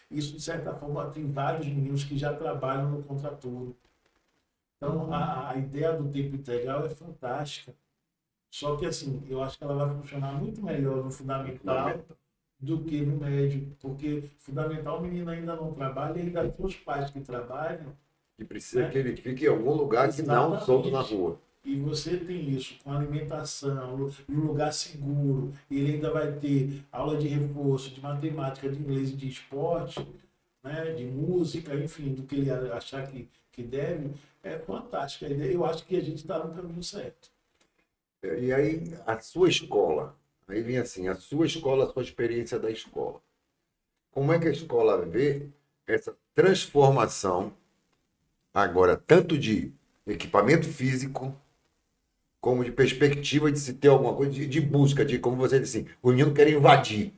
Isso, de certa forma, tem vários meninos que já trabalham no contraturno. Então, a ideia do tempo integral é fantástica. Só que, assim, eu acho que ela vai funcionar muito melhor no fundamental do que no médio. Porque fundamental o menino ainda não trabalha e ainda tem os pais que trabalham. E precisa, né? que ele fique em algum lugar que não solto na rua. E você tem isso com alimentação, num lugar seguro, e ele ainda vai ter aula de reforço, de matemática, de inglês e de esporte, né, de música, enfim, do que ele achar que deve, é fantástica. Eu acho que a gente está no caminho certo. E aí, a sua escola, aí vem assim, a sua escola, a sua experiência da escola. Como é que a escola vê essa transformação agora, tanto de equipamento físico, como de perspectiva de se ter alguma coisa, de busca, de como você disse assim, os meninos querem invadir,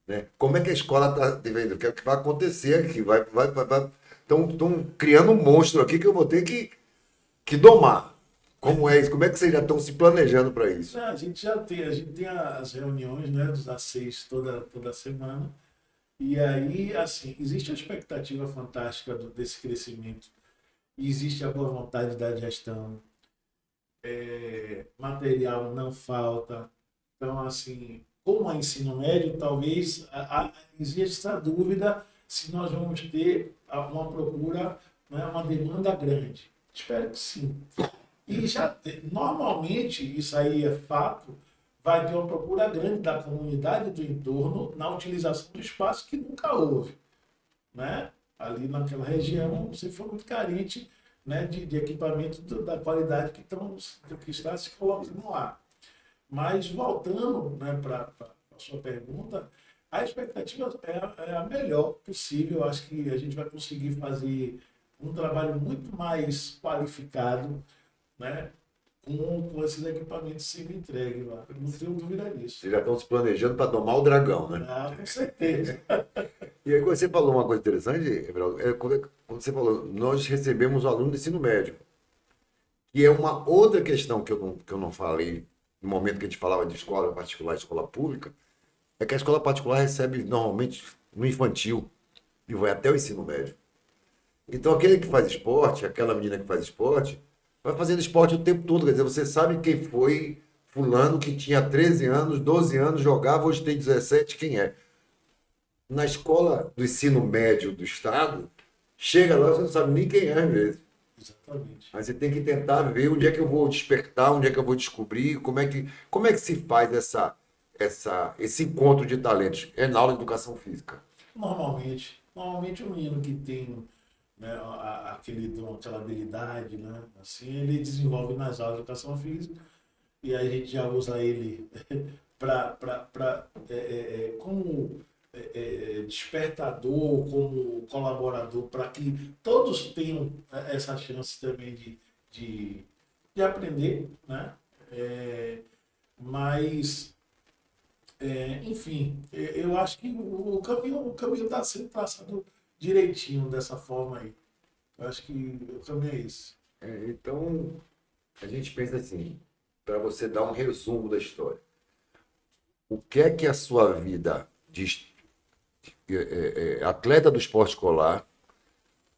né? Como é que a escola está vendo? O que é que vai acontecer aqui? Estão criando um monstro aqui que eu vou ter que domar. Como é isso? Como é que vocês já estão se planejando para isso? A gente tem as reuniões, né, dos A6 toda semana. E aí, assim, existe a expectativa fantástica desse crescimento. E existe a boa vontade da gestão. Material não falta. Então, assim, como é ensino médio, talvez exista essa dúvida se nós vamos ter uma procura, né, uma demanda grande. Espero que sim. E normalmente, isso aí é fato, vai ter uma procura grande da comunidade do entorno na utilização do espaço que nunca houve, né? Ali naquela região, você foi muito carente, né, de equipamento da qualidade que está se colocando lá. Mas voltando, né, para a sua pergunta, a expectativa é a melhor possível. Eu acho que a gente vai conseguir fazer um trabalho muito mais qualificado, né, com esses equipamentos sendo entregues lá. Eu não tenho dúvida disso. Vocês já estão se planejando para domar o dragão, né? Ah, com certeza. E aí, quando você falou uma coisa interessante, Everaldo, quando você falou, nós recebemos o aluno do ensino médio, que é uma outra questão que eu não falei no momento que a gente falava de escola particular e escola pública, é que a escola particular recebe normalmente no infantil e vai até o ensino médio. Então, aquele que faz esporte, aquela menina que faz esporte, vai fazendo esporte o tempo todo. Quer dizer, você sabe quem foi fulano que tinha 13 anos, 12 anos, jogava, hoje tem 17, quem é. Na escola do ensino médio do estado, chega lá, você não sabe nem quem é às vezes. Exatamente. Aí você tem que tentar ver onde é que eu vou despertar, onde é que eu vou descobrir, como é que se faz esse encontro de talentos. É na aula de educação física. Normalmente o menino que tem, né, aquele dom, aquela habilidade, né, assim, ele desenvolve nas aulas de educação física e aí a gente já usa ele como despertador, como colaborador, para que todos tenham essa chance também de, de aprender, né? Mas, enfim, eu acho que o caminho está sendo traçado direitinho dessa forma aí. Eu acho que o caminho é esse. Então, a gente pensa assim, para você dar um resumo da história. O que é que a sua vida de atleta do esporte escolar,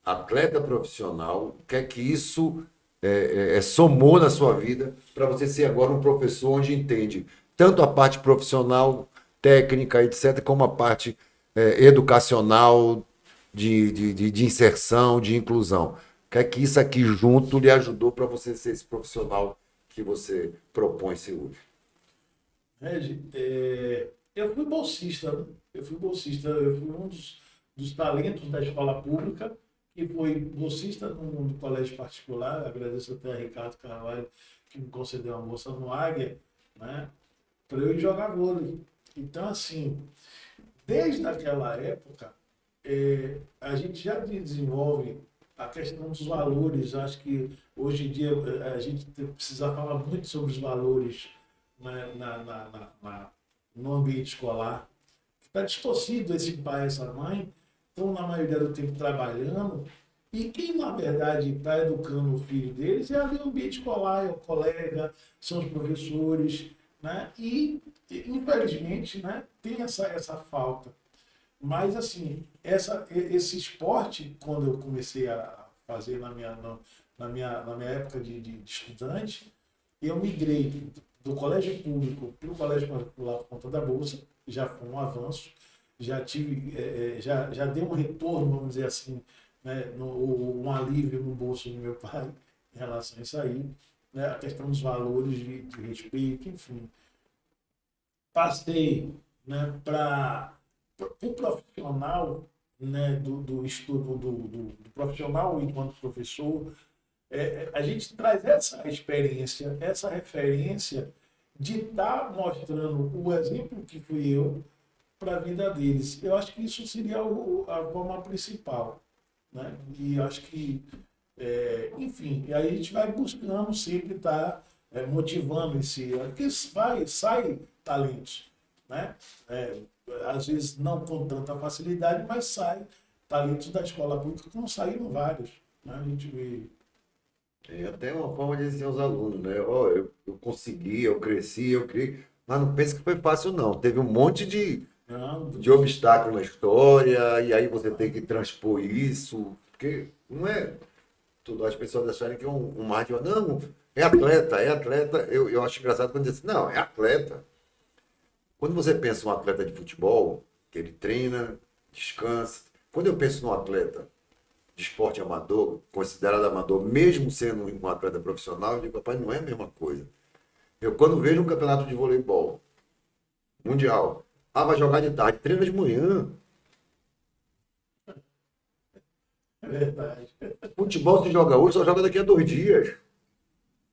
atleta profissional, o que é que isso somou na sua vida para você ser agora um professor onde entende tanto a parte profissional, técnica, etc., como a parte educacional, de inserção, de inclusão. O que é que isso aqui junto lhe ajudou para você ser esse profissional que você propõe ser hoje? Regi, eu fui bolsista, né? Eu fui um dos talentos da escola pública, que foi bolsista no colégio particular. Agradeço até a Ricardo Carvalho, que me concedeu uma bolsa no Águia, né, para eu ir jogar vôlei. Então, assim, desde aquela época, a gente já desenvolve a questão dos valores. Acho que hoje em dia a gente precisa falar muito sobre os valores, né, no ambiente escolar. Está distorcido, esse pai e essa mãe estão, na maioria do tempo, trabalhando, e quem, na verdade, está educando o filho deles é ali o ambiente escolar, é o colega, são os professores, né? E infelizmente, né, tem essa falta. Mas, assim, esse esporte, quando eu comecei a fazer na minha época de estudante, eu migrei do colégio público para o colégio particular por conta da bolsa. Já foi um avanço, já tive, já deu um retorno, vamos dizer assim, né, um alívio no bolso do meu pai em relação a isso aí, né, a questão dos valores de respeito, enfim. Passei, né, para o profissional, né, do estudo do profissional enquanto professor. A gente traz essa experiência, essa referência de estar mostrando o exemplo que fui eu para a vida deles. Eu acho que isso seria a forma principal, né? E acho que, enfim, e aí a gente vai buscando sempre estar motivando esse, porque sai talentos, né? Às vezes não com tanta facilidade, mas sai talentos da escola pública, que não saíram vários, né? A gente vê. É até uma forma de dizer aos alunos, né? Ó, eu consegui, eu cresci, eu criei. Mas não pense que foi fácil, não. Teve um monte Não, de obstáculo na história, e aí você tem que transpor isso, porque não é tudo. As pessoas acharem que é um mar de. Não, é atleta, é atleta. Eu acho engraçado quando diz assim, não, é atleta. Quando você pensa em um atleta de futebol, que ele treina, descansa. Quando eu penso num atleta de esporte amador, considerado amador, mesmo sendo um atleta profissional, eu digo, papai, não é a mesma coisa. Eu, quando vejo um campeonato de voleibol mundial, vai jogar de tarde, treina de manhã. é verdade. Futebol se joga hoje, só joga daqui a 2 dias.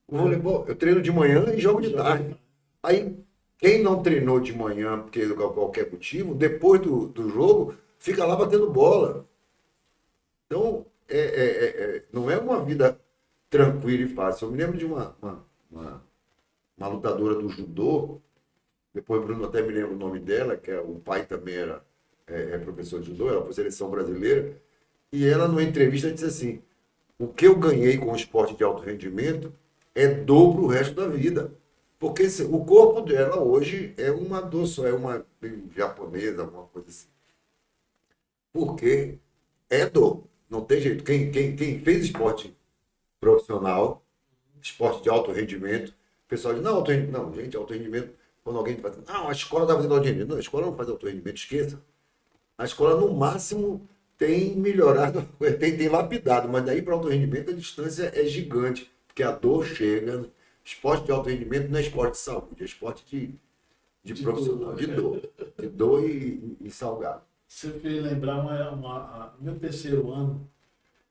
O voleibol, eu treino de manhã e jogo de tarde. Aí, quem não treinou de manhã, porque por qualquer motivo, depois do jogo, fica lá batendo bola. Então, não é uma vida tranquila e fácil. Eu me lembro de uma lutadora do judô, depois o Bruno até me lembra o nome dela, que o pai também é professor de judô, ela foi seleção brasileira, e ela, numa entrevista, disse assim: o que eu ganhei com o esporte de alto rendimento é dor para o resto da vida. Porque o corpo dela hoje é uma dor só, é uma japonesa, alguma coisa assim. Porque é dor, não tem jeito. Quem fez esporte profissional, esporte de alto rendimento, o pessoal diz, não, alto rendimento, não, gente, alto rendimento, quando alguém fala, não, a escola está fazendo alto rendimento. Não, a escola não faz alto rendimento, esqueça. A escola, no máximo, tem melhorado, tem lapidado, mas daí para alto rendimento a distância é gigante, porque a dor chega. Esporte de alto rendimento não é esporte de saúde, é esporte de profissional, de dor e salgado. Você fez lembrar meu terceiro ano,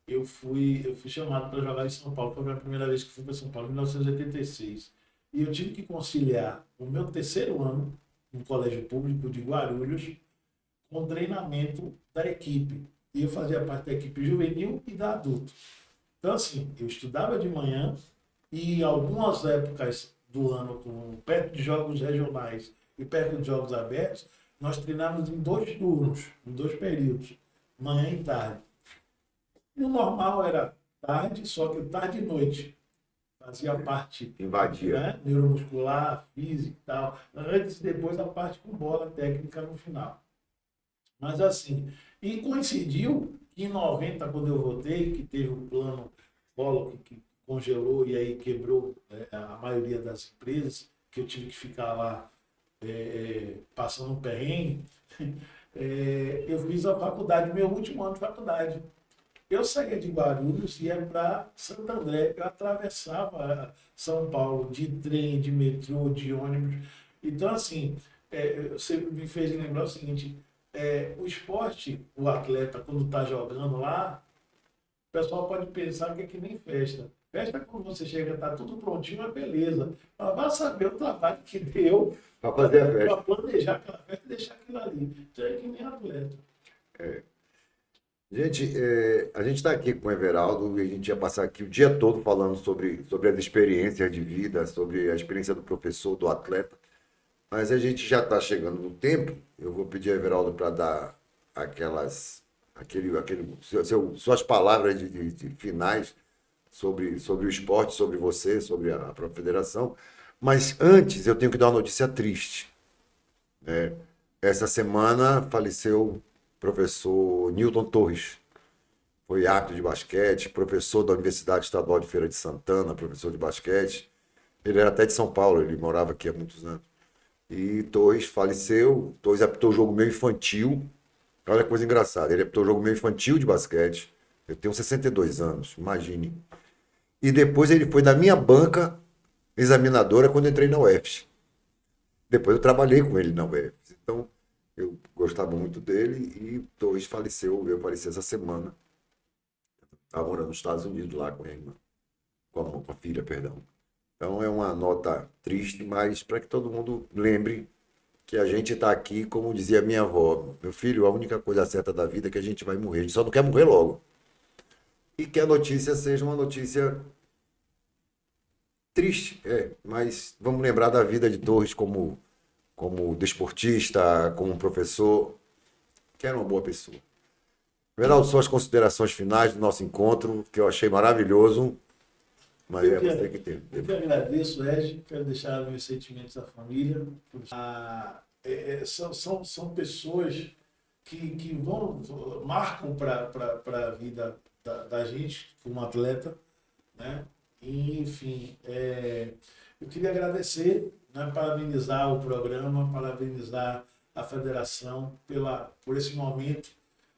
eu fui chamado para jogar em São Paulo. Foi a minha primeira vez que fui para São Paulo, em 1986. E eu tive que conciliar o meu terceiro ano no Colégio Público de Guarulhos com o treinamento da equipe. E eu fazia parte da equipe juvenil e da adulto. Então, assim, eu estudava de manhã e algumas épocas do ano, perto de jogos regionais e perto de jogos abertos, nós treinávamos em 2 turnos, em 2 períodos, manhã e tarde. E o normal era tarde, só que tarde e noite. Fazia parte, Invadia. né, neuromuscular, física e tal. Antes e depois a parte com bola técnica no final. Mas assim, e coincidiu que em 90, quando eu voltei, que teve o plano Collor que congelou e aí quebrou a maioria das empresas, que eu tive que ficar lá passando um perrengue, eu fiz a faculdade, meu último ano de faculdade. Eu saía de Guarulhos e ia para Santo André. Eu atravessava São Paulo de trem, de metrô, de ônibus. Então, assim, você me fez lembrar o seguinte: o esporte, o atleta, quando está jogando lá, o pessoal pode pensar que é que nem festa. Festa, quando você chega, está tudo prontinho, é beleza. Mas vai saber o trabalho que deu Para fazer a para festa. planejar aquela festa e deixar aquilo ali. Então é que nem atleta. Gente, a gente está aqui com o Everaldo e a gente ia passar aqui o dia todo falando sobre as experiências de vida, sobre a experiência do professor, do atleta, mas a gente já está chegando no tempo. Eu vou pedir ao Everaldo para dar suas palavras de finais sobre o esporte, sobre você, sobre a própria federação. Mas antes eu tenho que dar uma notícia triste. Essa semana faleceu o professor Newton Torres. Foi árbitro de basquete, professor da Universidade Estadual de Feira de Santana, professor de basquete. Ele era até de São Paulo, ele morava aqui há muitos anos. E Torres faleceu. Torres apitou o jogo meu infantil. Olha que coisa engraçada. Ele apitou o jogo meu infantil de basquete. Eu tenho 62 anos, imagine. E depois ele foi da minha banca examinadora quando eu entrei na UFS. Depois eu trabalhei com ele na UFS. Então, eu gostava muito dele e Torres faleceu. Eu faleci essa semana. Estava morando nos Estados Unidos lá com a irmã. Com a filha, perdão. Então é uma nota triste, mas para que todo mundo lembre que a gente está aqui, como dizia minha avó: meu filho, a única coisa certa da vida é que a gente vai morrer. A gente só não quer morrer logo. E que a notícia seja uma notícia Triste, mas vamos lembrar da vida de Torres como desportista, como professor, que era uma boa pessoa. Everaldo, suas considerações finais do nosso encontro, que eu achei maravilhoso, mas Eu que- você que tem. Eu que agradeço, Ed, quero deixar meus sentimentos à família. São pessoas que marcam para a vida da gente como atleta, né? E, enfim, eu queria agradecer, né, parabenizar o programa, parabenizar a federação por esse momento,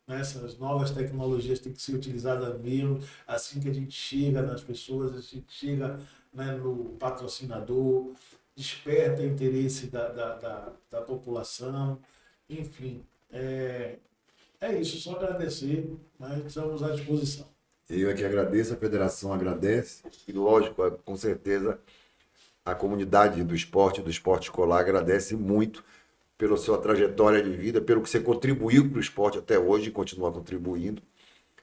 né? Essas novas tecnologias têm que ser utilizadas mesmo, assim que a gente chega nas pessoas, a gente chega, né, no patrocinador, desperta interesse da população, enfim, é isso, só agradecer, né? Estamos à disposição. Eu é que agradeço, a federação agradece, e lógico, com certeza, a comunidade do esporte escolar agradece muito pela sua trajetória de vida, pelo que você contribuiu para o esporte até hoje e continua contribuindo.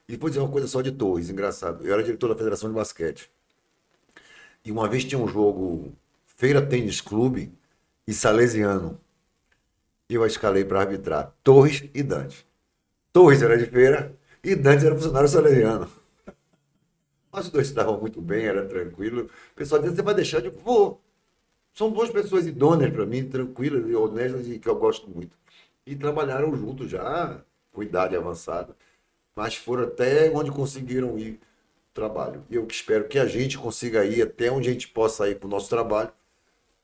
E vou dizer uma coisa só de Torres, engraçado. Eu era diretor da Federação de Basquete. E uma vez tinha um jogo Feira Tênis Clube e Salesiano. E eu a escalei para arbitrar Torres e Dante. Torres era de Feira e Dante era funcionário salesiano. Nós dois se davam muito bem, era tranquilo. O pessoal dizia, você vai deixar? Eu digo, vou. São duas pessoas idôneas para mim, tranquilas e honestas e que eu gosto muito. E trabalharam juntos já, com idade avançada, mas foram até onde conseguiram ir trabalho. E eu espero que a gente consiga ir até onde a gente possa ir para o nosso trabalho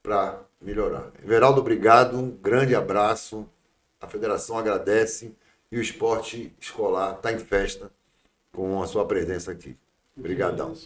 para melhorar. Everaldo, obrigado, um grande abraço. A federação agradece e o esporte escolar está em festa com a sua presença aqui. Obrigadão.